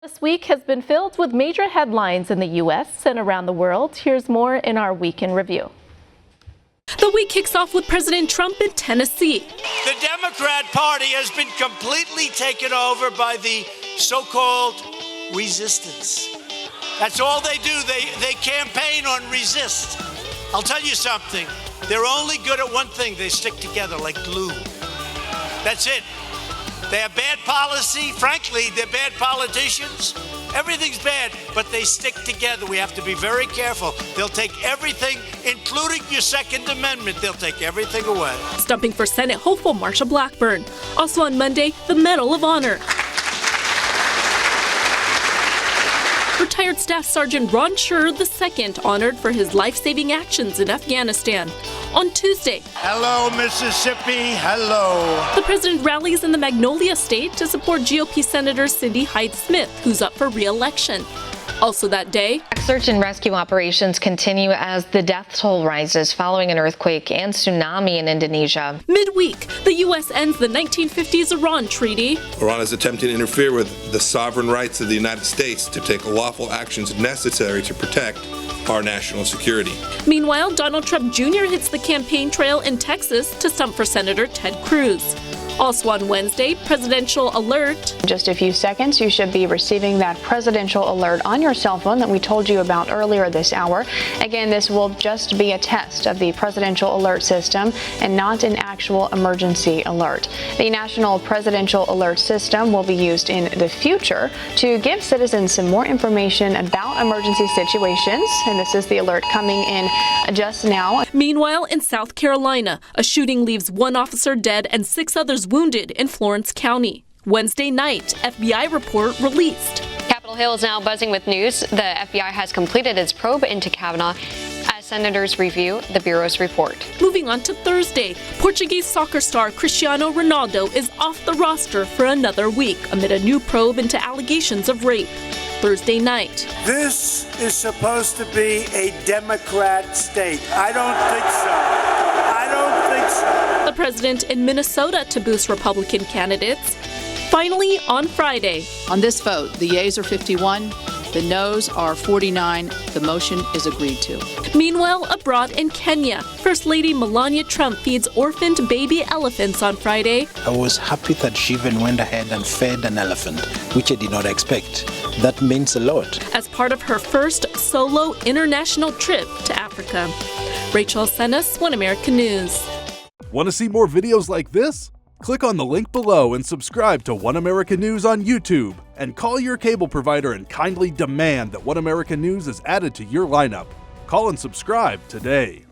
This week has been filled with major headlines in the U.S. and around the world. Here's more in our Week in Review. The week kicks off with President Trump in Tennessee. The Democrat Party has been completely taken over by the so-called resistance. That's all they do. They campaign on resist. I'll tell you something. They're only good at one thing. They stick together like glue. That's it. They have bad policy. Frankly, they're bad politicians. Everything's bad, but they stick together. We have to be very careful. They'll take everything, including your Second Amendment. They'll take everything away. Stumping for Senate hopeful Marsha Blackburn. Also on Monday, the Medal of Honor. Retired Staff Sergeant Ron Scher II honored for his life-saving actions in Afghanistan. On Tuesday, hello, Mississippi. Hello. The president rallies in the Magnolia State to support GOP Senator Cindy Hyde-Smith, who's up for re-election. Also that day, search and rescue operations continue as the death toll rises following an earthquake and tsunami in Indonesia. Midweek, the U.S. ends the 1950s Iran Treaty. Iran is attempting to interfere with the sovereign rights of the United States to take lawful actions necessary to protect our national security. Meanwhile, Donald Trump Jr. hits the campaign trail in Texas to stump for Senator Ted Cruz. Also on Wednesday, presidential alert. In just a few seconds, you should be receiving that presidential alert on your cell phone that we told you about earlier this hour. Again, this will just be a test of the presidential alert system and not an actual emergency alert. The National Presidential Alert System will be used in the future to give citizens some more information about emergency situations. And this is the alert coming in just now. Meanwhile, in South Carolina, a shooting leaves one officer dead and 6 others wounded in Florence County. Wednesday night, FBI report released. Capitol Hill is now buzzing with news. The FBI has completed its probe into Kavanaugh as senators review the Bureau's report. Moving on to Thursday, Portuguese soccer star Cristiano Ronaldo is off the roster for another week amid a new probe into allegations of rape. Thursday night. This is supposed to be a Democrat state. I don't think so. I don't think so. The president in Minnesota to boost Republican candidates. Finally, on Friday. On this vote, the yeas are 51, the noes are 49. The motion is agreed to. Meanwhile, abroad in Kenya, First Lady Melania Trump feeds orphaned baby elephants on Friday. I was happy that she even went ahead and fed an elephant, which I did not expect. That means a lot. As part of her first solo international trip to Africa. Rachel Acenas, One American News. Want to see more videos like this? Click on the link below and subscribe to One American News on YouTube. And call your cable provider and kindly demand that One American News is added to your lineup. Call and subscribe today.